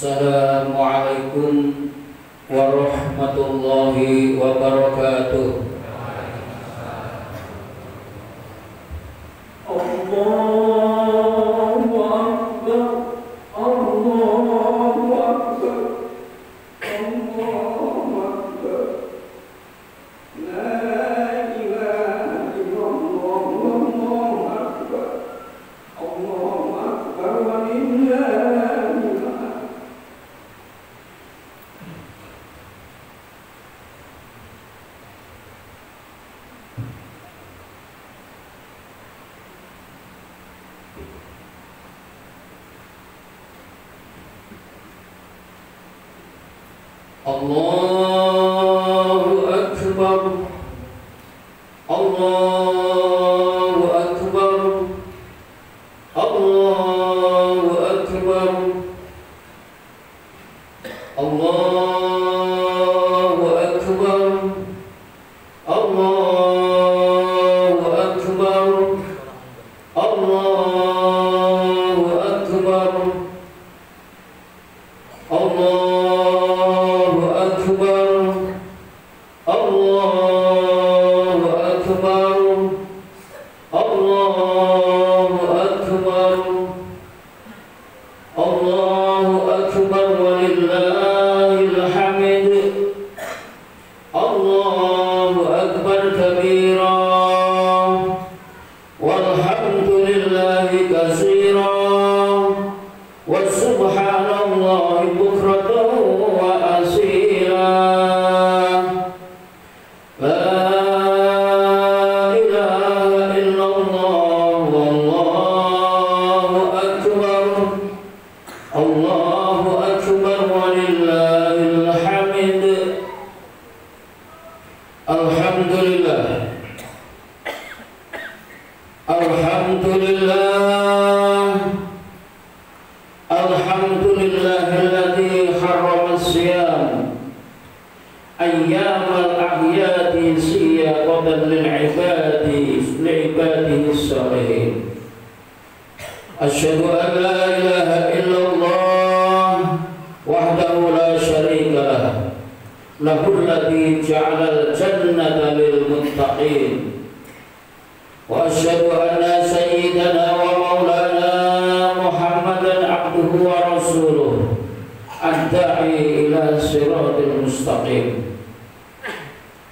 Assalamualaikum warahmatullahi wabarakatuh. Allahu Akbar, Allahu Akbar, Allahu Akbar. La ilaha illallah, Allahu Akbar, Allahu Akbar wa lillahi. Allahu Akbar, Allahu Akbar, Allahu Akbar, Allahu Akbar, Allahu Akbar, Allahu Akbar, Allahu Akbar, Allahu Akbar, Allahu Akbar, Allahu Akbar walillahil hamd. Allahu Akbar kabira walhamdulillahi katsira wa subhanallahi bukratan wa asila. La ilaha illallah wallahu akbar. Allahu akbar walillahil hamd. Alhamdulillah, alhamdulillah, alhamdulillahilladzi harrama as-siyam ayyamal a'yadi siyaqatan li'ibadihi as-salihin. Asyhadu an la ilaha illallah wahdahu la syarika lah, lahul ladzi ja'alal jannata lil muttaqin. Wa asyhadu anna sayyidana wa maulana Muhammadan abduhu wa rasuluh ad-da'i ila siratil mustaqim.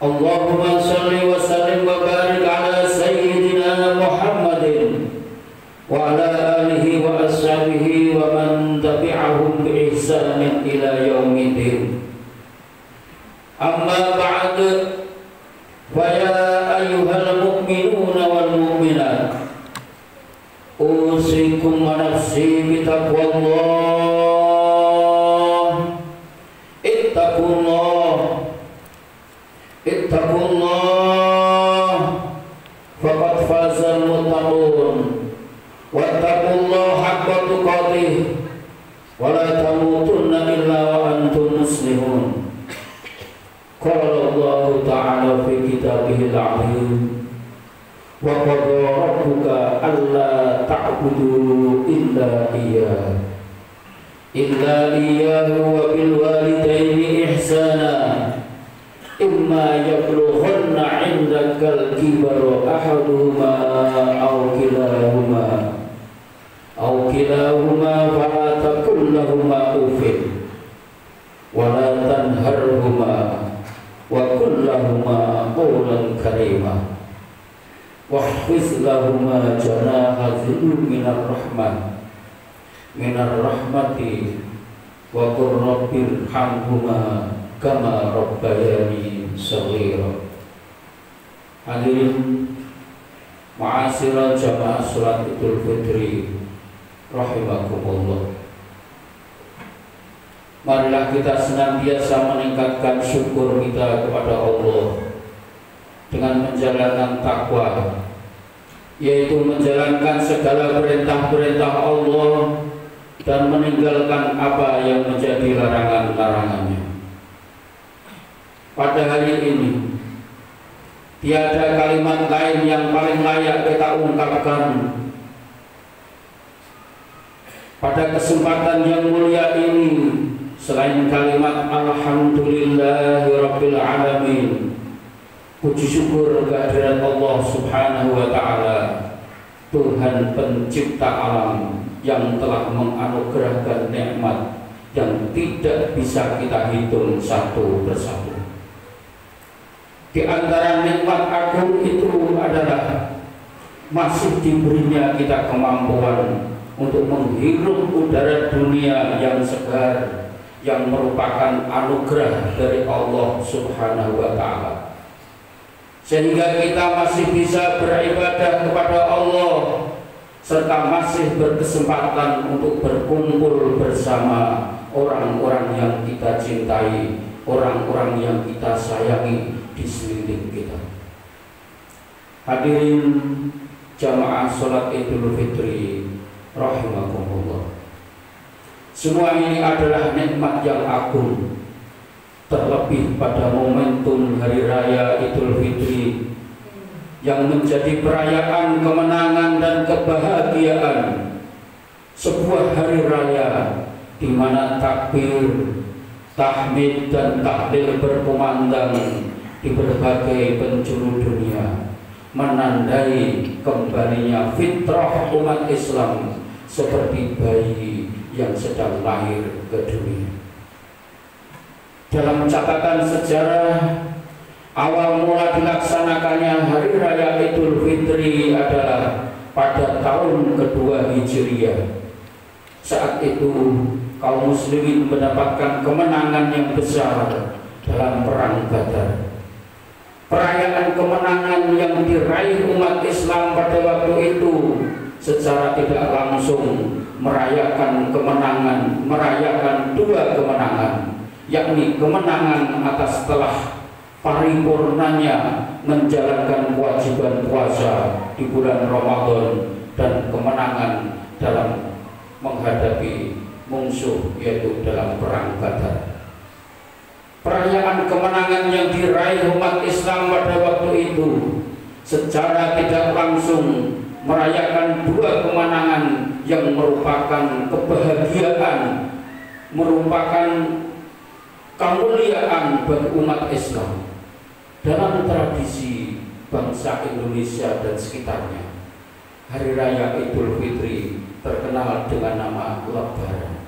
Allahumma salli wa sallim wa barik ala sayyidina Muhammadin wa ala alihi wa ashabihi wa man tabi'ahum bi ihsanin ila yaumiddin. Amma ba'd, fa ya ayyuhal mu'minuna wal mu'minat, usikum wa nafsi bi taqwallah. Ittaqullah, ittaqullah, faqad fazal muttaqun. Wattaqullaha haqqa tuqatih wa la tamutunna illa wa antum muslimun. Amma ba'd, fa ya ayyuhal mu'minuna wal mu'minat, usikum wa nafsi bi taqwallah. Ittaqullah, ittaqullah, faqad faza al-muttaqun. Wattaqullaha haqqa tuqatih wa la tamutunna illa wa antum muslimun. Amma ba'd, fa ya ayyuhal mu'minuna wal mu'minat, usikum wa nafsi bi taqwallah. Ittaqullah, ittaqullah, faqad faza al-muttaqun wa la tamutunna illa wa antum muslimun. Qala Allah Ta'ala fi kitabihil 'azim wa qada rabbuka alla ta'budu illa iyyahu wa bil walidayni ihsana imma yablughanna 'indakal kibara ahaduhuma aw kilahuma fala taqul lahumā uffin wa la tanharhumā wa qul lahumā qawlan karīmā wahfiz lahumā janāha dhulli minar rahmati wa qur rabbirhamhumā kama rabbayani shaghīra. Hadirin ma'asyiral jamaah salat Idul Fitri rahimakumullah. Marilah kita senantiasa meningkatkan syukur kita kepada Allah dengan menjalankan takwa, yaitu menjalankan segala perintah-perintah Allah dan meninggalkan apa yang menjadi larangan-larangannya. Pada hari ini tiada kalimat lain yang paling layak kita ungkapkan pada kesempatan yang mulia ini selain kalimat Alhamdulillahirabbil alamin. Puji syukur kehadirat Allah Subhanahu wa Ta'ala, Tuhan pencipta alam yang telah menganugerahkan nikmat yang tidak bisa kita hitung satu persatu. Di antara nikmat agung itu adalah masih diberinya kita kemampuan untuk menghirup udara dunia yang segar, yang merupakan anugerah dari Allah Subhanahu wa Ta'ala, sehingga kita masih bisa beribadah kepada Allah serta masih berkesempatan untuk berkumpul bersama orang-orang yang kita cintai, orang-orang yang kita sayangi di sekeliling kita. Hadirin jamaah salat Idul Fitri rahimakumullah. Semua ini adalah nikmat yang agung, terlebih pada momentum Hari Raya Idul Fitri yang menjadi perayaan kemenangan dan kebahagiaan, sebuah hari raya di mana takbir, tahmid dan tahlil berkumandang di berbagai penjuru dunia, menandai kembalinya fitrah umat Islam seperti bayi yang sedang lahir ke dunia. Dalam catatan sejarah, awal mula dilaksanakannya Hari Raya Idul Fitri adalah pada tahun kedua Hijriah. Saat itu kaum muslimin mendapatkan kemenangan yang besar dalam perang Badar. Perayaan kemenangan yang diraih umat Islam pada waktu itu secara tidak langsung merayakan dua kemenangan, yakni kemenangan atas telah paripurnanya menjalankan kewajiban puasa di bulan Ramadan dan kemenangan dalam menghadapi musuh yaitu dalam perang Badar. Perayaan kemenangan yang diraih umat Islam pada waktu itu secara tidak langsung merayakan dua kemenangan yang merupakan kebahagiaan, merupakan kemuliaan bagi umat Islam. Dalam tradisi bangsa Indonesia dan sekitarnya, Hari Raya Idul Fitri terkenal dengan nama Lebaran.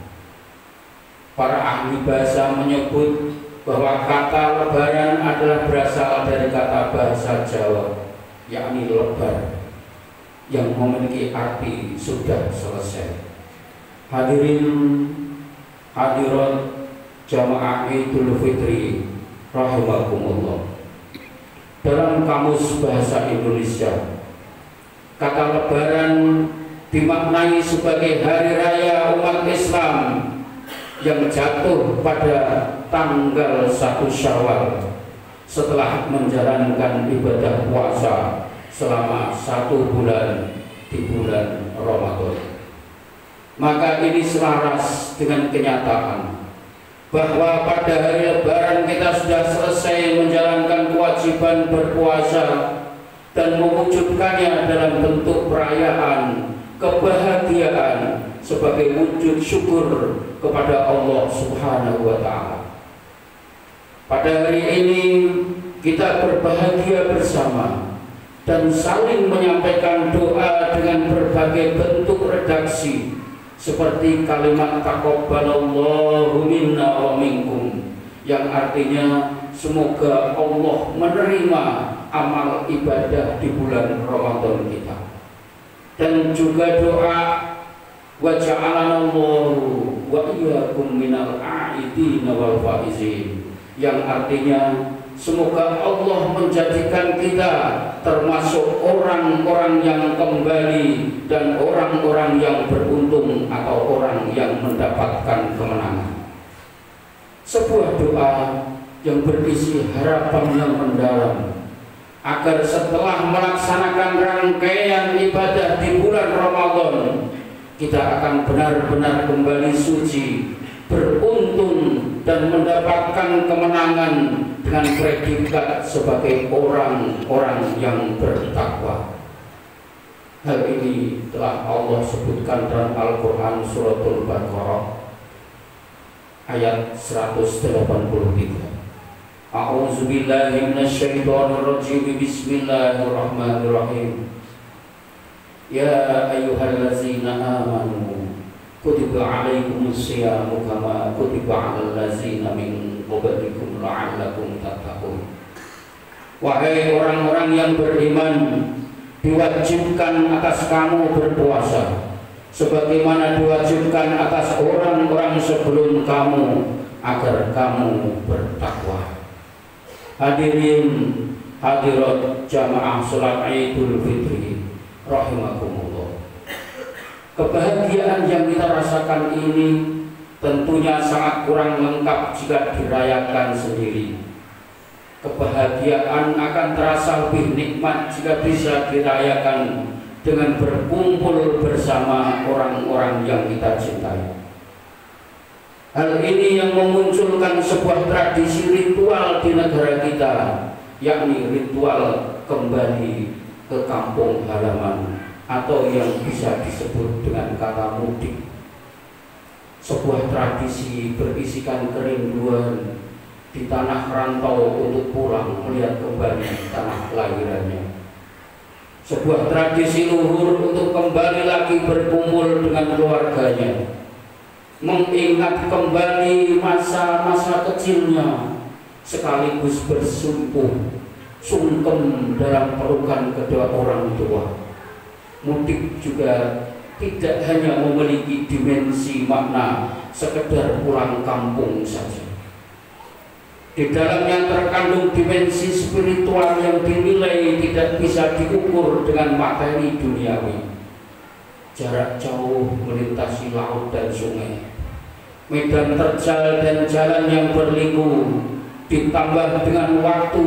Para ahli bahasa menyebut bahwa kata Lebaran adalah berasal dari kata bahasa Jawa, yakni lebar, yang memiliki arti sudah selesai. Hadirin hadirat jamaah Idul Fitri rahimakumullah. Dalam kamus bahasa Indonesia, kata Lebaran dimaknai sebagai hari raya umat Islam yang jatuh pada tanggal 1 Syawal setelah menjalankan ibadah puasa selama 1 bulan di bulan Ramadan. Maka ini selaras dengan kenyataan bahwa pada hari Lebaran kita sudah selesai menjalankan kewajiban berpuasa dan mewujudkannya dalam bentuk perayaan, kebahagiaan sebagai wujud syukur kepada Allah Subhanahu wa Ta'ala. Pada hari ini kita berbahagia bersama dan saling menyampaikan doa dengan berbagai bentuk redaksi seperti kalimat taqabbalallahu minna wa minkum, yang artinya semoga Allah menerima amal ibadah di bulan Ramadan kita, dan juga doa wa ja'alanallahu wa iyyakum minal a'idin wal faizin, yang artinya semoga Allah menjadikan kita termasuk orang-orang yang kembali dan orang-orang yang beruntung atau orang yang mendapatkan kemenangan. Sebuah doa yang berisi harapan yang mendalam agar setelah melaksanakan rangkaian ibadah di bulan Ramadan kita akan benar-benar kembali suci, beruntung dan mendapatkan kemenangan dengan predikat sebagai orang-orang yang bertakwa. Hal ini telah Allah sebutkan dalam Al-Quran Suratul Baqarah ayat 183. A'udzubillahi minasyaitonirrajim. Bismillahirrahmanirrahim. Ya ayyuhallazina amanu kutiba alaikumus syiyamu kama kutiba alal ladzina min qablikum la'allakum tattaqun. Wahai orang-orang yang beriman, diwajibkan atas kamu berpuasa sebagaimana diwajibkan atas orang-orang sebelum kamu agar kamu bertakwa. Hadirin hadirat jamaah salat Idul Fitri rahimakumullah. Kebahagiaan yang kita rasakan ini tentunya sangat kurang lengkap jika dirayakan sendiri. Kebahagiaan akan terasa lebih nikmat jika bisa dirayakan dengan berkumpul bersama orang-orang yang kita cintai. Hal ini yang memunculkan sebuah tradisi ritual di negara kita, yakni ritual kembali ke kampung halaman atau yang bisa disebut dengan kata mudik. Sebuah tradisi berisikan kerinduan di tanah rantau untuk pulang melihat kembali tanah kelahirannya. Sebuah tradisi luhur untuk kembali lagi berkumpul dengan keluarganya, mengingat kembali masa-masa kecilnya, sekaligus sungkem dalam pelukan kedua orang tua. Mudik juga tidak hanya memiliki dimensi makna sekedar pulang kampung saja. Di dalamnya terkandung dimensi spiritual yang dinilai tidak bisa diukur dengan materi duniawi. Jarak jauh melintasi laut dan sungai, medan terjal dan jalan yang berliku, ditambah dengan waktu,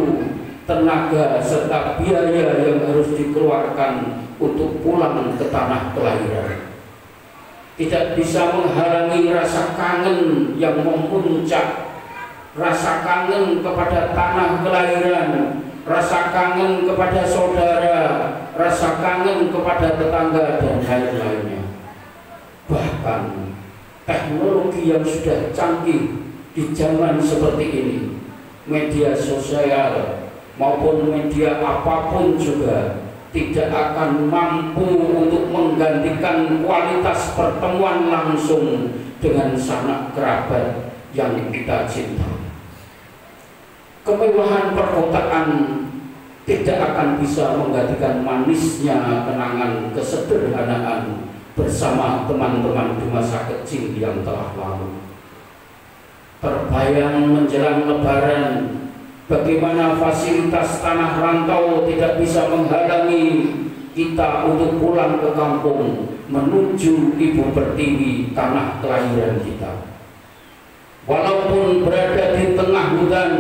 tenaga, serta biaya yang harus dikeluarkan untuk pulang ke tanah kelahiran, tidak bisa menghalangi rasa kangen yang memuncak. Rasa kangen kepada tanah kelahiran, rasa kangen kepada saudara, rasa kangen kepada tetangga dan lain-lainnya. Bahkan teknologi yang sudah canggih di zaman seperti ini, media sosial maupun media apapun juga tidak akan mampu untuk menggantikan kualitas pertemuan langsung dengan sanak kerabat yang kita cintai. Kemewahan perkotaan tidak akan bisa menggantikan manisnya kenangan kesederhanaan bersama teman-teman di masa kecil yang telah lalu. Terbayang menjelang Lebaran bagaimana fasilitas tanah rantau tidak bisa menghalangi kita untuk pulang ke kampung menuju ibu pertiwi tanah kelahiran kita. Walaupun berada di tengah hutan,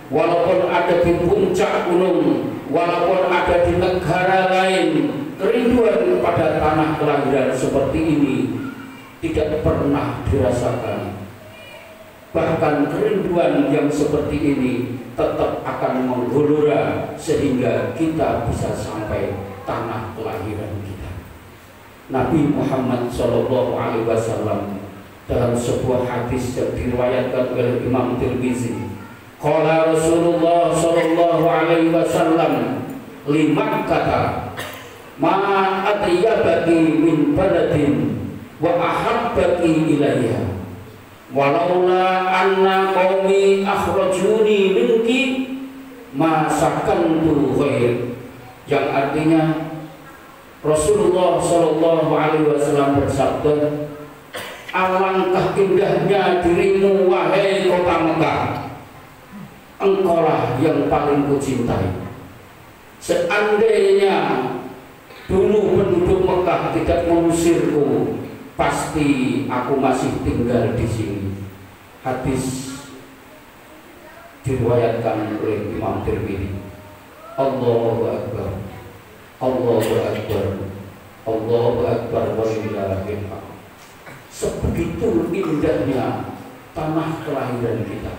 walaupun ada di puncak gunung, walaupun ada di negara lain, kerinduan kepada tanah kelahiran seperti ini tidak pernah dirasakan. Bahkan kerinduan yang seperti ini tetap akan menggelora sehingga kita bisa sampai tanah kelahiran kita. Nabi Muhammad SAW dalam sebuah hadis yang diriwayatkan oleh Imam Tirmizi, qala Rasulullah SAW liman kata ma atyabaki min baladin wa ahabbaki ilayya walaula anna qaumi akhrajuni minki ma sakantu ghair. Yang artinya Rasulullah SAW bersabda, alangkah indahnya dirimu wahai kota Mekah, engkaulah yang paling kucintai. Seandainya dulu penduduk Mekah tidak mengusirku, pasti aku masih tinggal di sini. Hadis diriwayatkan oleh Imam Tirmidzi. Allahu Akbar, Allahu Akbar, Allahu Akbar, walillahil hamd. Sebegitu indahnya tanah kelahiran kita,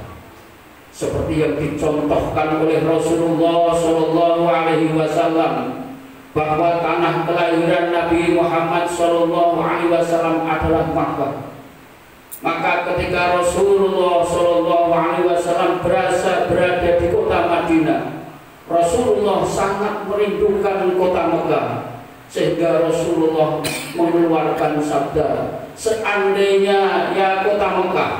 seperti yang dicontohkan oleh Rasulullah SAW, bahwa tanah kelahiran Nabi Muhammad SAW adalah Makkah. Maka ketika Rasulullah SAW berada di kota Madinah, Rasulullah sangat merindukan kota Mekah, sehingga Rasulullah mengeluarkan sabda, seandainya ya kota Mekah,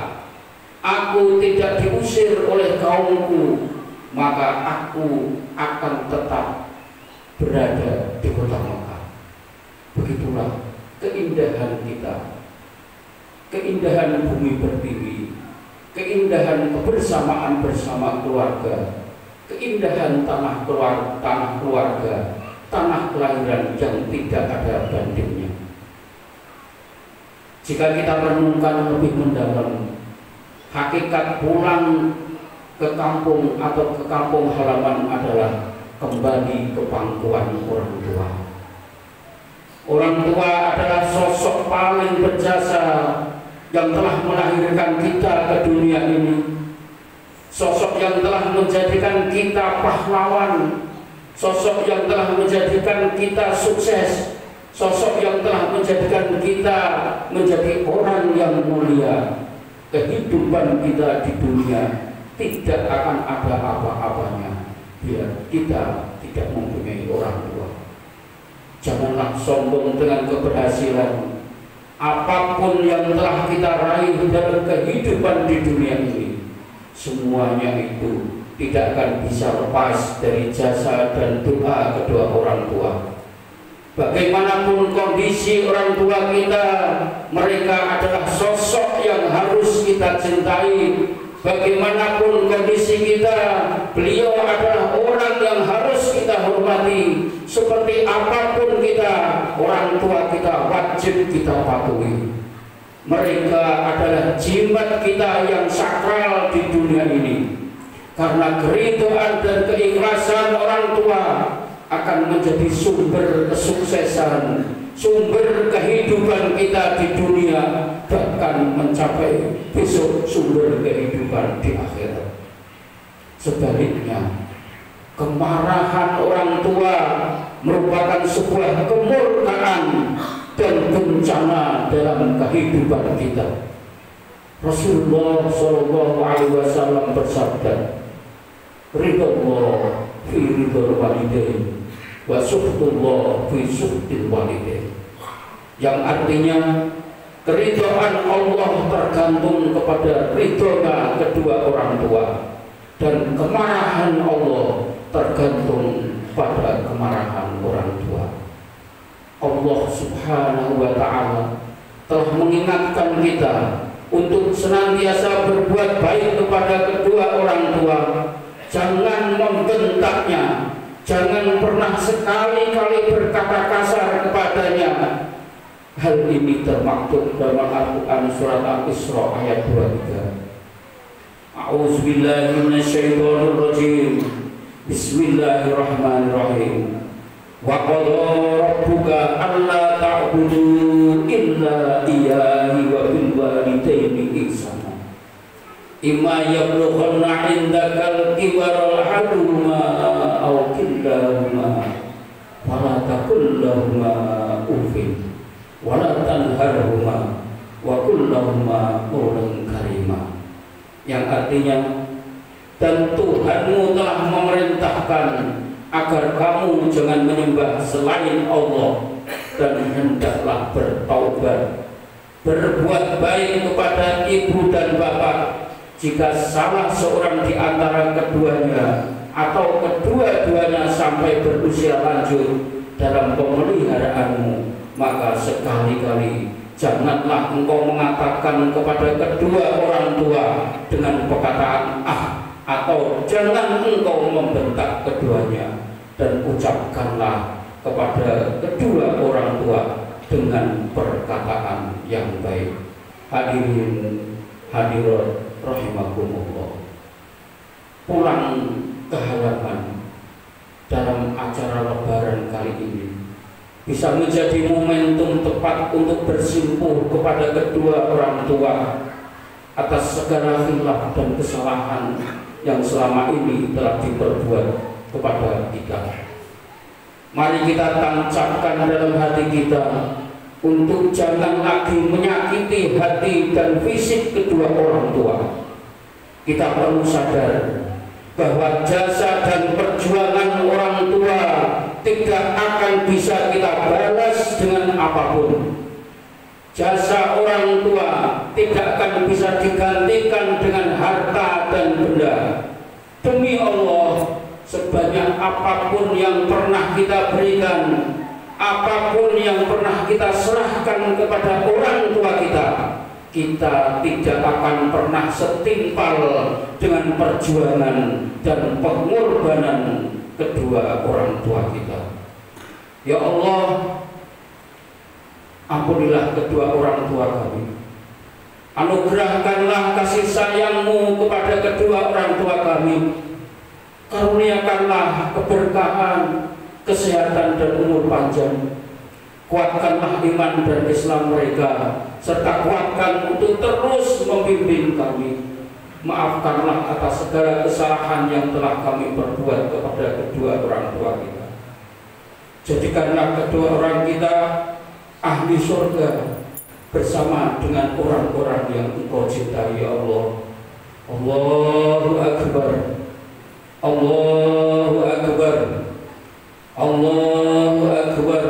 aku tidak diusir oleh kaumku, maka aku akan tetap berada di kota Mekah. Begitulah keindahan kita, keindahan bumi pertiwi, keindahan kebersamaan bersama keluarga, keindahan tanah keluarga, tanah kelahiran yang tidak ada bandingnya. Jika kita renungkan lebih mendalam, hakikat pulang ke kampung atau ke kampung halaman adalah kembali ke pangkuan orang tua. Orang tua adalah sosok paling berjasa yang telah melahirkan kita ke dunia ini, sosok yang telah menjadikan kita pahlawan, sosok yang telah menjadikan kita sukses, sosok yang telah menjadikan kita menjadi orang yang mulia. Kehidupan kita di dunia tidak akan ada apa-apanya bila kita tidak mempunyai orang tua. Janganlah sombong dengan keberhasilan. Apapun yang telah kita raih dalam kehidupan di dunia ini, semuanya itu tidak akan bisa lepas dari jasa dan doa kedua orang tua. Bagaimanapun kondisi orang tua kita, mereka adalah sosok yang harus kita cintai. Bagaimanapun kondisi kita, beliau adalah orang yang harus kita hormati. Seperti apapun kita, orang tua kita wajib kita patuhi. Mereka adalah jimat kita yang sakral di dunia ini. Karena keridhaan dan keikhlasan orang tua akan menjadi sumber kesuksesan, sumber kehidupan kita di dunia, bahkan mencapai besok sumber kehidupan di akhirat. Sebaliknya, kemarahan orang tua merupakan sebuah kemurkaan dan bencana dalam kehidupan kita. Rasulullah SAW bersabda, ridallah fi ridal walidain wa suhtullah fi suhtil walidain. Yang artinya keridhaan Allah tergantung kepada ridhonya kedua orang tua, dan kemarahan Allah tergantung pada kemarahan orang tua. Allah Subhanahu wa Ta'ala telah mengingatkan kita untuk senantiasa berbuat baik kepada kedua orang tua. Jangan membentaknya, jangan pernah sekali-kali berkata kasar kepadanya. Hal ini termaktub dalam Al-Quran surat Al-Isra ayat 23. A'udzubillahi minasyaitonirrajim. Bismillahirrahmanirrahim. Wa qadha rabbuka alla ta'budu illa iyyahu wa bil walidayni ihsana. yablughanna 'indakal kibara ahaduhuma aw kilahuma fala taqul lahuma uffin wala tanharhuma wa qul lahuma qawlan karima, yang artinya, dan Tuhanmu telah memerintahkan agar kamu jangan menyembah selain Allah, dan hendaklah bertaubat, berbuat baik kepada ibu dan bapak. Jika salah seorang di antara keduanya atau kedua-duanya sampai berusia lanjut dalam pemeliharaanmu, maka sekali-kali janganlah engkau mengatakan kepada kedua orang tua dengan perkataan atau jangan engkau membentak keduanya, dan ucapkanlah kepada kedua orang tua dengan perkataan yang baik. Hadirin hadirat rahimakumullah, pulang ke halaman dalam acara lebaran kali ini bisa menjadi momentum tepat untuk bersimpuh kepada kedua orang tua atas segala khilaf dan kesalahan yang selama ini telah diperbuat kepada kita. Mari kita tancapkan dalam hati kita untuk jangan lagi menyakiti hati dan fisik kedua orang tua. Kita perlu sadar bahwa jasa dan perjuangan orang tua tidak akan bisa kita balas dengan apapun. Jasa orang tua tidak akan bisa digantikan dengan harta dan benda. Demi Allah, sebanyak apapun yang pernah kita berikan, apapun yang pernah kita serahkan kepada orang tua kita, kita tidak akan pernah setimpal dengan perjuangan dan pengorbanan kedua orang tua kita. Ya Allah, ampunilah kedua orang tua kami. Anugerahkanlah kasih sayang-Mu kepada kedua orang tua kami. Karuniakanlah keberkahan, kesehatan dan umur panjang. Kuatkanlah iman dan Islam mereka, serta kuatkan untuk terus membimbing kami. Maafkanlah atas segala kesalahan yang telah kami perbuat kepada kedua orang tua kita. Jadikanlah kedua orang kita ahli surga bersama dengan orang-orang yang Engkau cintai, ya Allah. Allahu Akbar, Allahu Akbar, Allahu Akbar.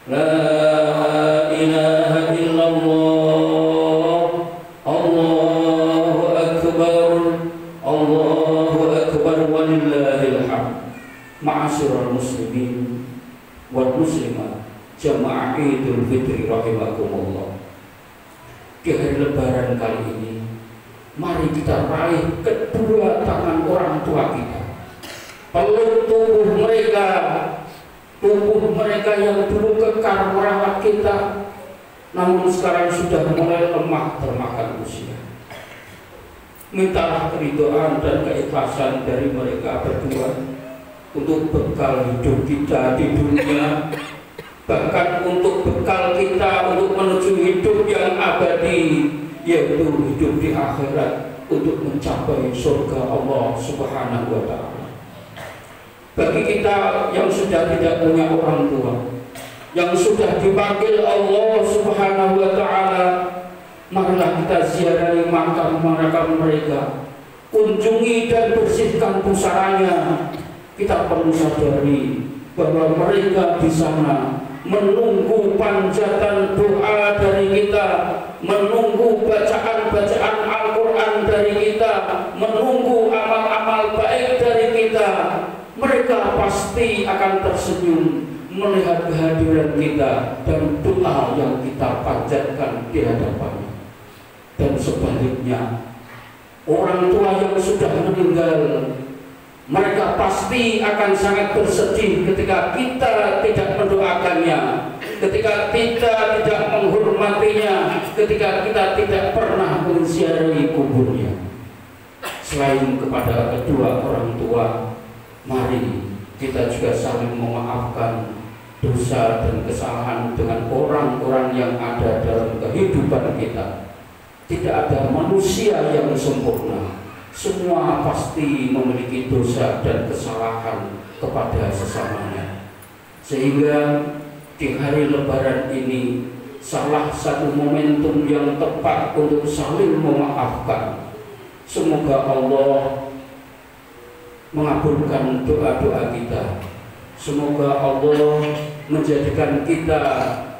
La ilaha illallah, Allahu Akbar, Allahu Akbar, walillahil hamd. Ma'asyiral muslimin wal muslimat, jamaah Idul Fitri rahimakumullah. Di hari lebaran kali ini, mari kita raih kedua tangan orang tua kita, peluk tubuh mereka, tubuh mereka yang dulu kekar merawat kita, namun sekarang sudah mulai lemah termakan usia. Mintalah keridhaan dan keikhlasan dari mereka berdua untuk bekal hidup kita di dunia, bahkan untuk bekal kita untuk menuju hidup yang abadi, yaitu hidup di akhirat, untuk mencapai surga Allah Subhanahu wa Ta'ala. Bagi kita yang sudah tidak punya orang tua, yang sudah dipanggil Allah Subhanahu wa Ta'ala, marilah kita ziarahi makam mereka, kunjungi dan bersihkan pusaranya. Kita perlu sadari bahwa mereka di sana menunggu panjatan doa dari kita, menunggu bacaan-bacaan Al-Quran dari kita, menunggu amal-amal baik dari kita. Mereka pasti akan tersenyum melihat kehadiran kita dan doa yang kita panjatkan di hadapannya. Dan sebaliknya, orang tua yang sudah meninggal, mereka pasti akan sangat bersedih ketika kita tidak mendoakannya, ketika kita tidak menghormatinya, ketika kita tidak pernah menziarahi kuburnya. Selain kepada kedua orang tua, mari kita juga saling memaafkan dosa dan kesalahan dengan orang-orang yang ada dalam kehidupan kita. Tidak ada manusia yang sempurna. Semua pasti memiliki dosa dan kesalahan kepada sesamanya. Sehingga di hari Lebaran ini salah satu momentum yang tepat untuk saling memaafkan. Semoga Allah mengabulkan doa-doa kita. Semoga Allah menjadikan kita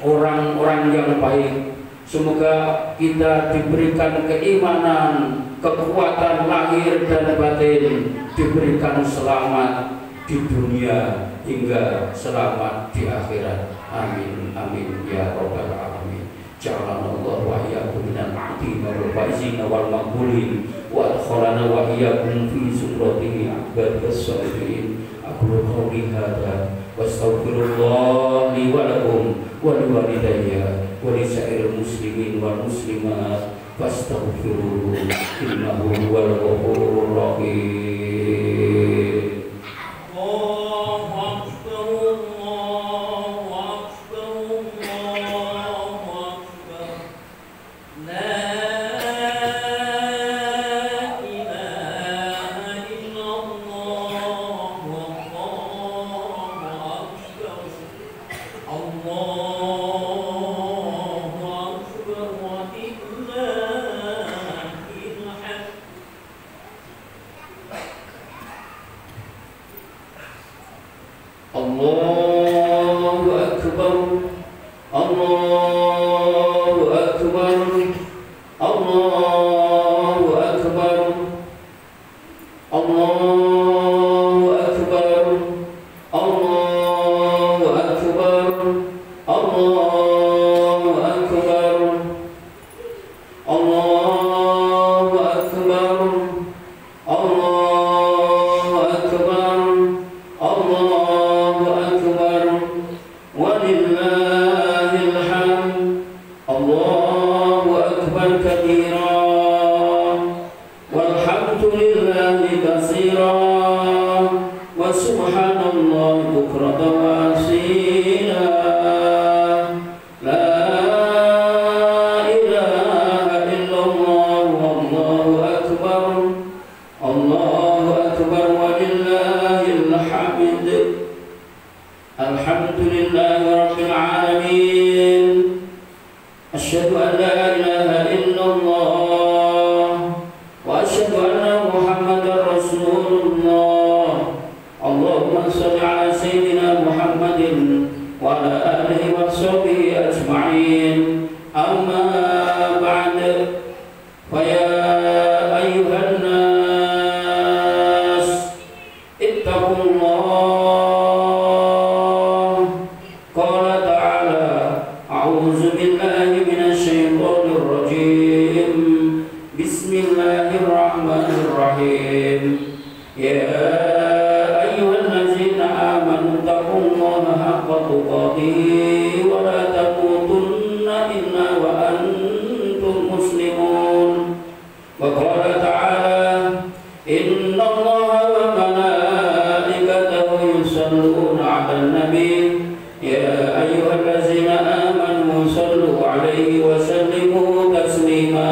orang-orang yang baik. Semoga kita diberikan keimanan, kekuatan lahir dan batin, diberikan selamat di dunia hingga selamat di akhirat. Amin amin ya rabbal alamin. Ja'alanallahu wa iyyakum minal mu'minin wal faizin wal maqbulin wa adkhalana wa iyyakum fi zumratihi ibadis shalihin. Aqulu qawli hadza wastaghfirullah li wa lakum wa liwalidayya wa lisa'iril muslimin wal muslimat fastaghfiruhu innahu huwal ghafurur rahim. Allahu Akbar, Allahu Akbar, Allahu Akbar, Allahu Akbar, Allahu Akbar, Allahu Akbar, Allahu Akbar, Allahu Akbar, Allahu Akbar, walillahil hamd. Allahu Akbar kabira, walhamdulillahi katsira, wa subhanallahi bukratan wa asila. La ilaha illallah, wallahu akbar, Allahu akbar, walillahil hamd. Alhamdulillahi rabbil alamin. Asyhadu an la ilaha illallah wa asyhadu anna Muhammadar Rasulullah. Allahumma shalli ala sayyidina Muhammadin wa ala alihi wa sahbihi ajma'in. Amma ba'd. Fa ya ayyuhan nas ittaqullah. Qala ta'ala a'udzu billahi minasy syaithanir rajim. Bismillahirrahmanirrahim. Ya ayyuhallazina amanu taqullaha haqqa tuqatih wa la tamutunna illa wa antum muslimun. Wa qala ta'ala innallaha wa malaikatahu yusalluna 'alan nabi ya ayyuhallazina amanu sallu 'alaihi wa sallimu taslima.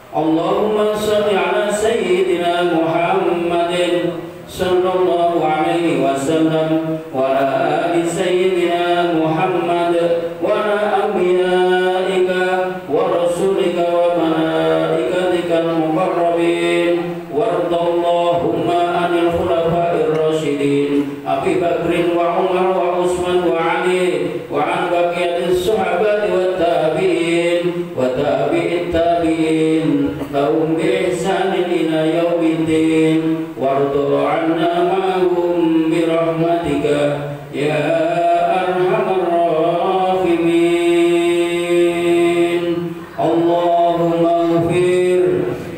Allahumma shalli ala sayyidina Muhammadin sallallahu alaihi wasallam wa ala ali sayyidina Muhammad wa ala anbiya'ika wa rasulika wa malaikatikal muqarrabin wardallahumma anil khulafa'ir rasyidin Abi Bakrin wa Umar wa Utsman wa Ali wa an baqiyatis sahabati wat tabi'in wa tabi'it tabi'in lahum bi ihsanin ila yaumiddin warḍa 'anna ma'hum bi rahmatika ya arhamar rahimin. Allahumma ighfir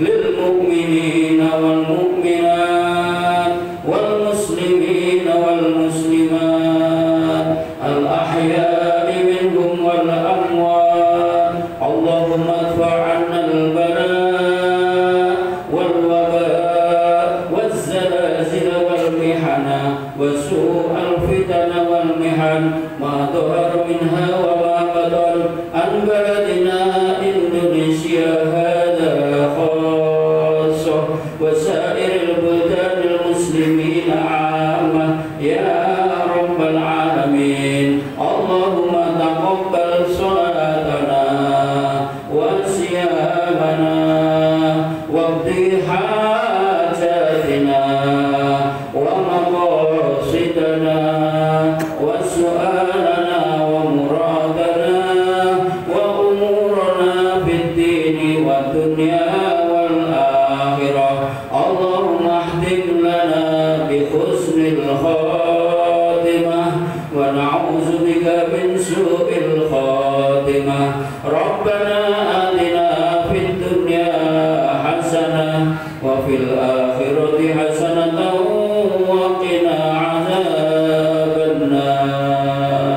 lil mu'minina wal mu'minat wal muslimina wal muslimat al ahya'i minhum wal amwat. Allahumma adfa' 'anna al bala' wal waba' waz zalazil wal mihana wa su'al fitana wal mihan ma dhahara minha wa ma badan an baladina Indonesia hadha khassah wa بحسن الخاتمة ونعوذ بك من سوء الخاتمة ربنا آتنا في الدنيا حسنة وفي الآخرة حسنة وقنا عذاب النار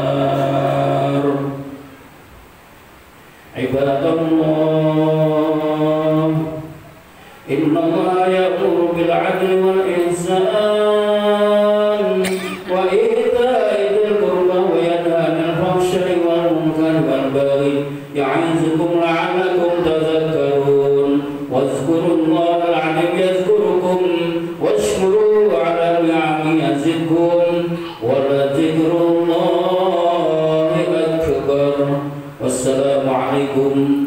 عباد الله إن الله يأمر بالعدل والإحسان وإيتاء ذي القربى وينهى عن الفحشاء والمنكر والبغي يعظكم لعلكم تذكرون واذكروا الله العظيم يذكركم واشكروه على نعمه يزدكم ولذكر الله أكبر والسلام عليكم